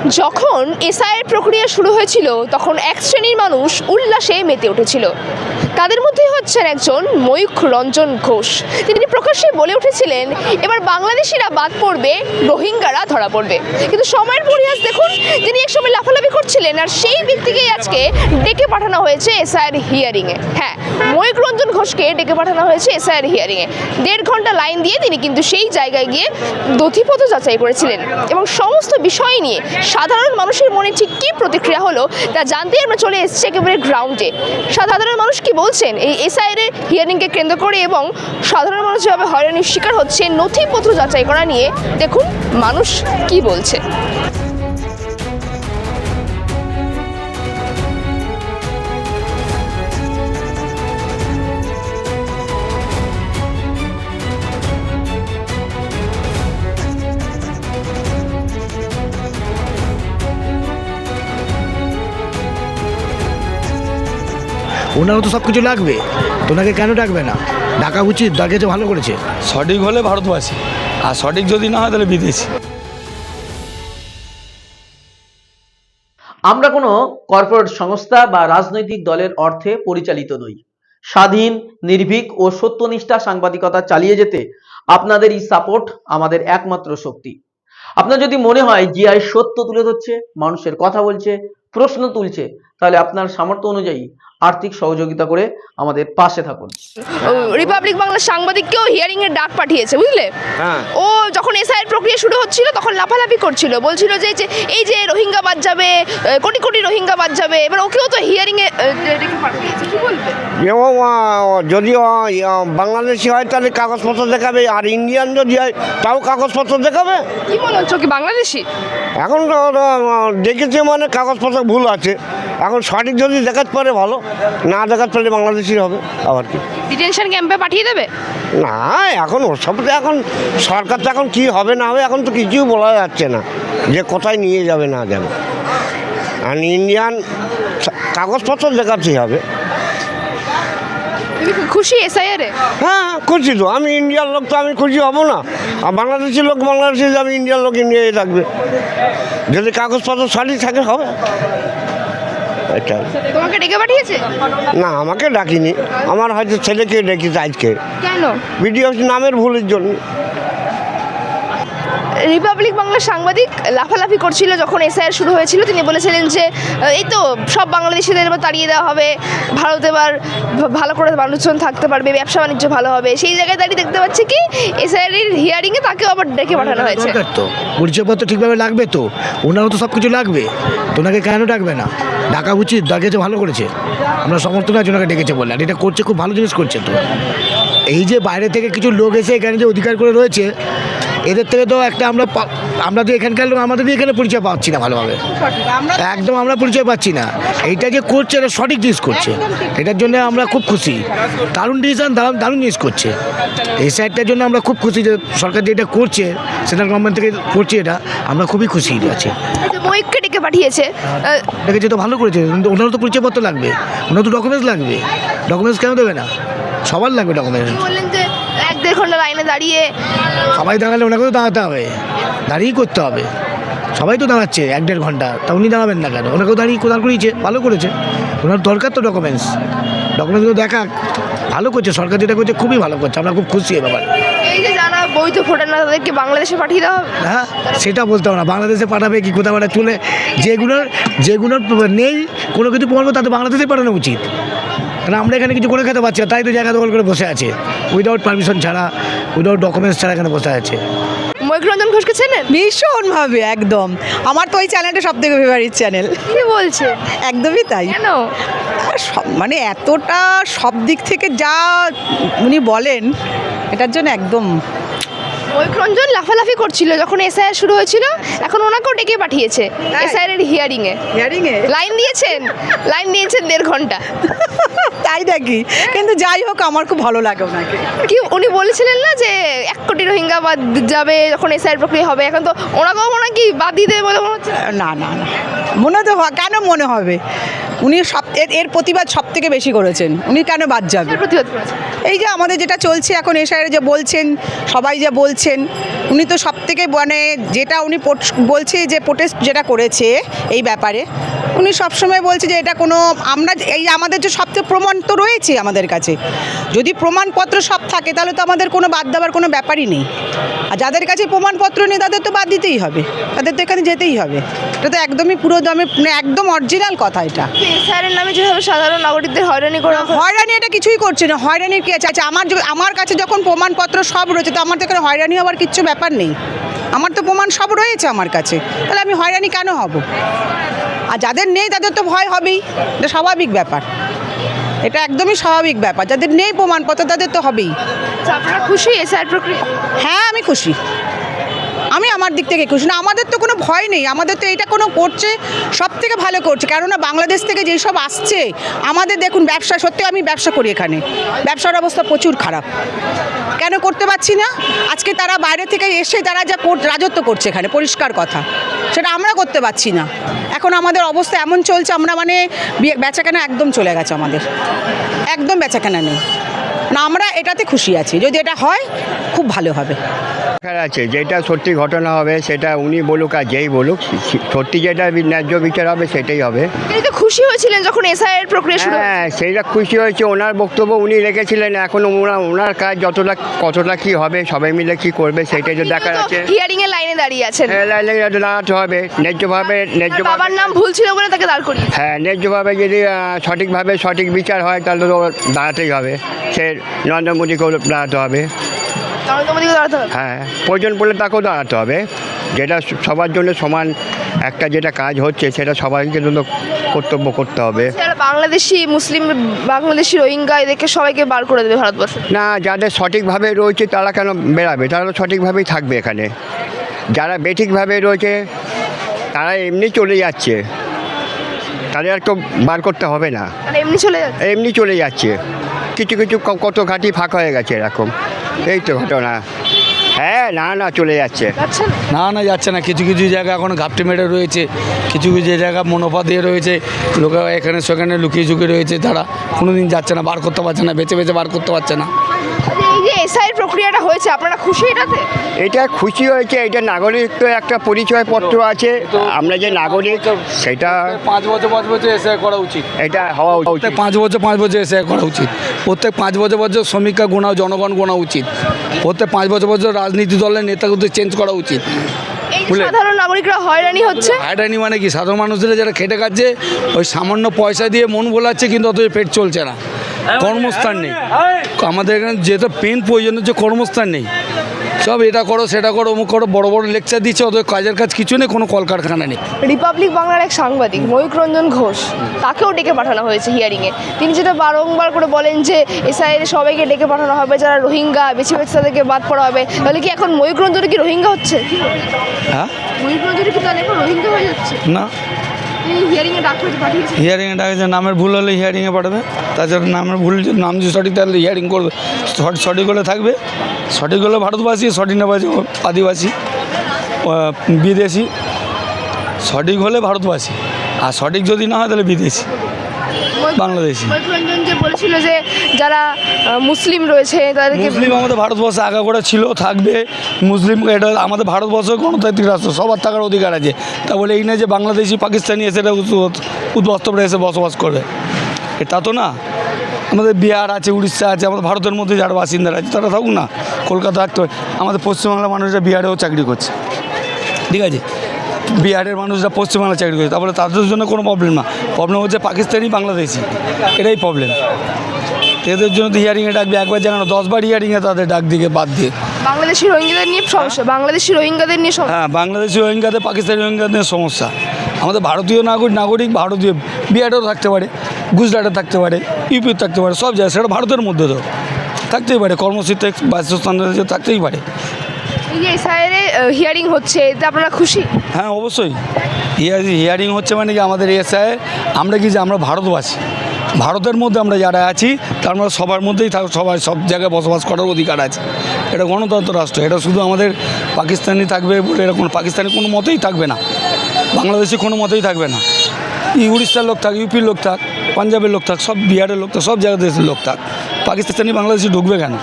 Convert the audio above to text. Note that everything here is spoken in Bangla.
যখন এসআইয়ের প্রক্রিয়া শুরু হয়েছিল তখন এক শ্রেণীর মানুষ উল্লাসে মেতে উঠেছিল। তাদের মধ্যে হচ্ছেন একজন ময়ূখ রঞ্জন ঘোষ। তিনি প্রকাশ্যে বলে উঠেছিলেন এবার বাংলাদেশিরা বাদ পড়বে, রোহিঙ্গারা ধরা পড়বে। কিন্তু সময়ের পরিহাস দেখুন, তিনি একসময় লাফালাফি করছিলেন আর সেই ব্যক্তিকেই আজকে ডেকে পাঠানো হয়েছে এসআইয়ের হিয়ারিংয়ে। হ্যাঁ, ময়ূখ রঞ্জন ঘোষকে ডেকে পাঠানো হয়েছে এসআইয়ের হিয়ারিংয়ে। 1.5 ঘন্টা লাইন দিয়ে তিনি কিন্তু সেই জায়গায় গিয়ে নথিপত্র যাচাই করেছিলেন এবং সমস্ত বিষয় নিয়ে সাধারণ মানুষের মনে ঠিক কী প্রতিক্রিয়া হলো তা জানতে আমরা চলে এসেছি একেবারে গ্রাউন্ডে। সাধারণ মানুষ কি বলছেন এই এসআইয়ের হিয়ারিংকে কেন্দ্র করে এবং সাধারণ মানুষ যেভাবে হয়রানির শিকার হচ্ছে নথিপত্র যাচাই করা নিয়ে, দেখুন মানুষ কি বলছে। ওনারও তো সব কিছু লাগবে, তোনাকে কেন ডাকবে না? ডাকা উচিত, ডাকেছে, ভালো করেছে। সঠিক হলে ভারতবাসী, আর সঠিক যদি না হয় তাহলে বিদেশি। আমরা কোনো কর্পোরেট সংস্থা বা রাজনৈতিক দলের অর্থে পরিচালিত নই। স্বাধীন, নির্ভীক ও সত্যনিষ্ঠা সাংবাদিকতা চালিয়ে যেতে আপনাদেরই সাপোর্ট আমাদের একমাত্র শক্তি। আপনার যদি মনে হয় জিআই সত্য তুলে ধরছে, মানুষের কথা বলছে, প্রশ্ন তুলছে, তাহলে আপনার সামর্থ্য অনুযায়ী আর্থিক সহযোগিতা করে আমাদের পাশে থাকুন। রিপাবলিক বাংলার সাংবাদিককেও হিয়ারিং এর ডাক পাঠিয়েছে, বুঝলে? ও যখন এসআইয়ের প্রক্রিয়া শুরু হচ্ছিল তখন লাফালাফি করছিল, বলছিল যে এই যে রোহিঙ্গা বাদ যাবে, কোটি কোটি রোহিঙ্গা বাদ যাবে। এবার ওকেও তো হিয়ারিং এ ডেকে পাঠিয়েছে, কি বলবে? এবং যদি বাংলাদেশি হয় তাহলে কাগজপত্র দেখাবে, আর ইন্ডিয়ান যদি হয় তাও কাগজপত্র দেখাবে। কি মনে হচ্ছে কি বাংলাদেশি? এখন দেখেছে মানে কাগজপত্র ভুল আছে, এখন সঠিক যদি দেখাতে পারে ভালো, না দেখাতে পারলে বাংলাদেশি হবে। আবার কি ডিটেনশন ক্যাম্পে পাঠিয়ে দেবে? না, এখন ওসব তো এখন সরকার তো এখন কী হবে না হবে এখন তো কিছুই বলা যাচ্ছে না যে কোথায় নিয়ে যাবে না যাবে। আর ইন্ডিয়ান কাগজপত্র দেখাতেই হবে। তুমি খুশি এসআইআর এ? হ্যাঁ, খুশি তো। আমি ইন্ডিয়ার লোক, তো আমি খুশি হব না? আর বাংলাদেশি লোক বাংলাদেশি যাবে, ইন্ডিয়ার লোক ইন্ডিয়ায় থাকবে। যদি কাগজপত্র সঠিক থাকে হবে। এটা তোমাকে ডেকে পাঠিয়েছে? না, আমাকে ডাকিনি, আমার হয়তো ছেলেকে ডেকেছে আজকে। কেন? ভিডিও নামের ভুলের জন্য। রিপাবলিক বাংলার সাংবাদিক লাফালাফি করছিল যখন এসআইআর শুরু হয়েছিল। তিনি বলেছিলেন যে এই তো সব বাংলাদেশিদের এবার তাড়িয়ে দেওয়া হবে, ভারত এবার ভালো করে মানুষজন থাকতে পারবে, ব্যবসা বাণিজ্য ভালো হবে। সেই জায়গায় দাঁড়িয়ে দেখতে পাচ্ছি কি এসআইআর এর হিয়ারিংয়ে তাকেও আবার ডেকে পাঠানো হয়েছে। তো পরিচয়পত্র ঠিকভাবে লাগবে, তো ওনারও তো সব কিছু লাগবে, তোনাকে কেন ডাকবে না? ডাকা উচিত, ডাকেছে, ভালো করেছে। আমরা সমর্থন আছে ওনাকে ডেকেছে বলে, আর এটা করছে, খুব ভালো জিনিস করছে। তো এই যে বাইরে থেকে কিছু লোক এসে এখানে যে অধিকার করে রয়েছে, এদের থেকে তো একটা আমরা তো এখানকার লোক, আমাদের এখানে পরিচয় পাচ্ছি না ভালোভাবে, একদম আমরা পরিচয় পাচ্ছি না। এইটা যে করছে এটা সঠিক জিনিস করছে, এটার জন্য আমরা খুব খুশি। দারুণ ডিসিশন, দারুণ জিনিস করছে। এই সাইডটার জন্য আমরা খুব খুশি যে সরকার যেটা করছে, সেন্ট্রাল গভর্নমেন্ট থেকে করছে, এটা আমরা খুবই খুশি আছি। ময়ূখকে ডেকে পাঠিয়েছে, ডেকেছে তো ভালো করেছে, কিন্তু ওনারও তো পরিচয়পত্র লাগবে, ওনার তো ডকুমেন্টস লাগবে। ডকুমেন্টস কেন দেবে না? সবার লাগবে ডকুমেন্টস। বললেন যে 1.5 ঘন্টা লাইনে দাঁড়িয়ে সবাই দাঁড়ালে ওনাকেও দাঁড়াতে হবে, দাঁড়িয়েই করতে হবে। সবাই তো দাঁড়াচ্ছে 1.5 ঘন্টা, তা উনি দাঁড়াবেন না কেন? ওনাকেও দাঁড়িয়ে কোদাল করিয়েছে, ভালো করেছে। ওনার দরকার তো ডকুমেন্টসগুলো দেখাক, ভালো করছে সরকার, যেটা করছে খুবই ভালো করছে, আমরা খুব খুশি এ ব্যাপারে। এই যে যারা বৈধ ভোটার না তাদেরকে বাংলাদেশে পাঠিয়ে দেওয়া হবে? হ্যাঁ, সেটা বলতে হবে না, বাংলাদেশে পাঠাবে কি কোথাও চলে, যেগুলোর নেই কোনো কিছু প্রমাণ, তাদের বাংলাদেশে পাঠানো উচিত। কারণ আমরা এখানে কিছু করে খেতে পারছি না, তাই তো জায়গা দখল করে বসে আছে, উইদাউট পারমিশন ছাড়া, উইদাউট ডকুমেন্টস ছাড়া এখানে বসে আছে। ময়ূখ রঞ্জন ঘোষকে চেনেন? ভীষণভাবে, একদম। আমার তো ওই চ্যানেলটা সব থেকে ফেভারিট চ্যানেল। কি বলছে? একদমই তাই। কেন? মানে এতটা সব দিক থেকে যা উনি বলেন, এটার জন্য একদম। ময়ূখ রঞ্জন লাফালাফি করছিল যখন এসআইআর শুরু হয়েছিল, এখন ওনাকেও ডেকে পাঠিয়েছে এসআইআর এর হিয়ারিংয়ে। লাইন দিয়েছেন 1.5 ঘন্টা। তাই নাকি? কিন্তু যাই হোক, আমার খুব ভালো লাগে ওনাকে। কি উনি বলেছিলেন না যে 1 কোটি রোহিঙ্গা বাদ যাবে যখন এসআইআর প্রক্রিয়া হবে, এখন তো ওনাকেও মনে কি বাদ দিয়ে দেবে বলে মনে হচ্ছে? না না না, মনে তো কেন মনে হবে? উনি এর প্রতিবাদ সব থেকে বেশি করেছেন। উনি কেন বাদ যাবে? এর প্রতিবাদ করেছে। এই যে আমাদের যেটা চলছে এখন এসআইয়ের যে বলছেন, সবাই যে বলছেন, উনি তো সব থেকে মানে যেটা উনি বলছে যে প্রোটেস্ট যেটা করেছে এই ব্যাপারে, উনি সবসময় বলছে যে এটা কোনো আমরা এই আমাদের যে সব থেকে প্রমাণ তো রয়েছে আমাদের কাছে, যদি প্রমাণপত্র সব থাকে তাহলে তো আমাদের কোনো বাদ দেওয়ার কোনো ব্যাপারই নেই। আর যাদের কাছে প্রমাণপত্র নেই তাদের তো বাদ দিতেই হবে, তাদের তো এখানে যেতেই হবে। এটা তো একদমই পুরো দমে মানে একদম অরিজিনাল কথা এটা। এসআইয়ের নামে যেভাবে সাধারণ নাগরিকদের হয়রানি করা হয়, হয়রানি এটা কিছুই করছে না। হয়রানির কি আছে? আচ্ছা আমার কাছে যখন প্রমাণপত্র সব রয়েছে তো আমার তো এখানে হয়রানি হওয়ার কিচ্ছু ব্যাপার নেই। আমার তো প্রমাণ সব রয়েছে আমার কাছে, তাহলে আমি হয়রানি কেন হব? আর যাদের নেই তাদের তো ভয় হবেই, এটা স্বাভাবিক ব্যাপার, এটা একদমই স্বাভাবিক ব্যাপার। যাদের নেই প্রমাণপত্র তাদের তো হবেই। আচ্ছা, আপনারা খুশি এসআইয়ের প্রক্রিয়া? হ্যাঁ আমি খুশি, আমি আমার দিক থেকে খুশি। না আমাদের তো কোনো ভয় নেই, আমাদের তো এটা কোনো করছে সব থেকে ভালো করছে। কেননা বাংলাদেশ থেকে যেই সব আসছে আমাদের দেখুন ব্যবসা, সত্যি আমি ব্যবসা করি এখানে, ব্যবসার অবস্থা প্রচুর খারাপ। কেন করতে পারছি না? আজকে তারা বাইরে থেকে এসে তারা যা রাজত্ব করছে এখানে, পরিষ্কার কথা, সেটা আমরা করতে পারছি না। এখন আমাদের অবস্থা এমন চলছে, আমরা মানে বেচাকেনা একদম চলে গেছে আমাদের, একদম বেচাকেনা নেই। না আমরা এটাতে খুশি আছি, যদি এটা হয় খুব ভালো হবে। দেখার আছে যেটা সত্যি ঘটনা হবে সেটা উনি বলুক আর যেই বলুক, সত্যি যেটা ন্যায্য বিচার হবে সেটাই হবে। তিনি তো খুশি হয়েছিলেন যখন এসআইয়ের প্রক্রিয়া শুরু হয়েছে। হ্যাঁ সেইটা খুশি হয়েছে, ওনার বক্তব্য উনি রেখেছিলেন। এখন ওনার কাজ যতটা কতটা কী হবে, সবাই মিলে কী করবে সেটাই তো দেখার আছে। হিয়ারিং এর লাইনে দাঁড়িয়ে আছেন, হ্যাঁ, লাইনে দাঁড়াতে হবে ন্যায্যভাবে। বাবার নাম ভুল ছিল বলে তাকে দাঁড় করিয়ে। হ্যাঁ, ন্যায্যভাবে যদি সঠিকভাবে সঠিক বিচার হয় তাহলে তো দাঁড়াতেই হবে। সে নরেন্দ্র মোদীকেও দাঁড়াতে হবে। নরেন্দ্র মোদীকে দাঁড়াতে হবে। হ্যাঁ, প্রয়োজন পড়লে তাকেও দাঁড়াতে হবে। যেটা সবার জন্য সমান একটা যেটা কাজ হচ্ছে সেটা সবাইকে জন্য কর্তব্য করতে হবে। যারা বাংলাদেশি মুসলিম, বাংলাদেশি রোহিঙ্গা এদেরকে সবাইকে বার করে দেবে ভারতবর্ষ। না, যাদের সঠিকভাবে রয়েছে তারা কেন বেরাবে? তারা তো সঠিকভাবেই থাকবে এখানে। যারা বেঠিকভাবে রয়েছে তারা এমনি চলে যাচ্ছে, তাদের আর তো বার করতে হবে না, মানে এমনি চলে যাচ্ছে। এমনি চলে যাচ্ছে। কিছু কিছু কত ঘাঁটি ফাঁকা হয়ে গেছে এরকম, এই তো ঘটনা। হ্যাঁ, না চলে যাচ্ছে। যাচ্ছেন না যাচ্ছে না। কিছু কিছু জায়গা এখন ঘাপটি মেরে রয়েছে, কিছু কিছু জায়গা মুনাফা দিয়ে রয়েছে, লোকে এখানে সেখানে লুকিয়ে ঝুঁকিয়ে রয়েছে। তারা কোনো দিন যাচ্ছে না, বার করতে পারছে না, বেছে বেছে বার করতে পারছে না। এই যে এসআইয়ের প্রক্রিয়াটা হয়েছে, আপনারা খুশি এটাতে? এটা খুশি হয়েছে, এটা নাগরিকত্ব একটা পরিচয়পত্র আছে, আমরা যে নাগরিক সেটা 5 বছর এসআই করা উচিত। এটা হওয়া উচিত। প্রত্যেক 5 বছর এসআই করা উচিত। প্রত্যেক 5 বছর শ্রমিকরা গোনা, জনগণ গোনা উচিত। প্রত্যেক 5 বছর রাজনীতি দলের নেতাগুলো চেঞ্জ করা উচিত। এই যে সাধারণ নাগরিকরা হয়রানি হচ্ছে, হয়রানি মানে কি? সাধারণ মানুষদের যারা খেটে খাচ্ছে ওই সামান্য পয়সা দিয়ে মন ভোলাচ্ছে, কিন্তু অত পেট চলছে না, কর্মস্থান নেই। আমাদের এখানে যেটা পেন প্রয়োজন হচ্ছে, কর্মস্থান নেই। সব এটা করো সেটা করো অমুক করো, বড় বড় লেকচার দিচ্ছে, ওদের কাজের কাজ কিছু নেই, কোনো কলকারখানা নেই। রিপাবলিক বাংলার এক সাংবাদিক ময়ূখ রঞ্জন ঘোষ, তাকেও ডেকে পাঠানো হয়েছে হিয়ারিংয়ে। তিনি যেটা বারংবার করে বলেন যে এসআইয়ের সবাইকে ডেকে পাঠানো হবে, যারা রোহিঙ্গা বেছে বেছে তাদেরকে বাদ পড়া হবে। তাহলে কি এখন ময়ূখ রঞ্জন কি রোহিঙ্গা হচ্ছে? হ্যাঁ, ময়ূখ রঞ্জন কি তাহলে এখন রোহিঙ্গা হয়ে যাচ্ছে? না, হিয়ারিংয়ে ডাক্তার পাঠিয়েছে, হিয়ারিংয়ে ডাকছে, নামের ভুল হলে হিয়ারিংয়ে পাঠাবে। তাছাড়া নামের ভুল, নাম যে সঠিক তাহলে হিয়ারিং করবে, সঠিক হলে থাকবে, সঠিক হলে ভারতবাসী, সঠিক না বাসী আদিবাসী বিদেশি, সঠিক হলে ভারতবাসী, আর সঠিক যদি না হয় তাহলে বিদেশি বাংলাদেশি। ময়ূখ রঞ্জন যে বলেছিল যে যারা মুসলিম রয়েছে তাদেরকে, মুসলিম আমাদের ভারতবর্ষে আগাগোড়া ছিল, থাকবে। মুসলিম এটা আমাদের ভারতবর্ষ গণতান্ত্রিক রাষ্ট্র, সবার থাকার অধিকার আছে। তা বলে এই না যে বাংলাদেশি পাকিস্তানি এসে উদ্বাস্তবরা এসে বসবাস করবে, এটা তো না। আমাদের বিহার আছে, উড়িষ্যা আছে, আমাদের ভারতের মধ্যে যারা বাসিন্দারা আছে তারা থাকুক না, কলকাতা থাকতে হয়। আমাদের পশ্চিমবাংলার মানুষরা বিহারেও চাকরি করছে, ঠিক আছে? বিহারের মানুষরা পশ্চিমবাংলা চাকরি করছে, তারপরে তাদের জন্য কোনো প্রবলেম না। প্রবলেম হচ্ছে পাকিস্তানি, বাংলাদেশি, এটাই প্রবলেম। এদের জন্য তো হিয়ারিংয়ে ডাকবে, একবার জানানো 10 বার হিয়ারিংয়ে তাদের ডাক দিকে বাদ দিয়ে। বাংলাদেশি রোহিঙ্গাদের নিয়ে সমস্যা, বাংলাদেশি রোহিঙ্গাদের নিয়ে সমস্যা। হ্যাঁ, বাংলাদেশি রোহিঙ্গাদের, পাকিস্তানি রোহিঙ্গাদের সমস্যা। আমাদের ভারতীয় নাগরিক ভারতীয় বিহারেও থাকতে পারে, গুজরাটে থাকতে পারে, ইউপিতে থাকতে পারে, সব জায়গায়, সেটা ভারতের মধ্যে তো থাকতেই পারে, কর্মসূচিতে বাসস্থান থাকতেই পারে। এই যে এসআইয়ের হিয়ারিং হচ্ছে, এতে আপনারা খুশি? হ্যাঁ, অবশ্যই। হিয়ারিং হচ্ছে মানে কি আমাদের এসআই, আমরা কি যে আমরা ভারতবাসী, ভারতের মধ্যে আমরা যারা আছি তার আমরা সবার মধ্যেই সবাই সব জায়গায় বসবাস করার অধিকার আছে। এটা গণতন্ত্র রাষ্ট্র, এটা শুধু আমাদের পাকিস্তানি থাকবে বলে এরকম পাকিস্তানি কোনো মতেই থাকবে না, বাংলাদেশি কোনো মতেই থাকবে না। উড়িষ্যার লোক থাক, ইউপির লোক থাক, পাঞ্জাবের লোক থাক, সব বিহারের লোক থাক, সব জায়গাতে দেশের লোক থাক, পাকিস্তানি বাংলাদেশি ঢুকবে কেন?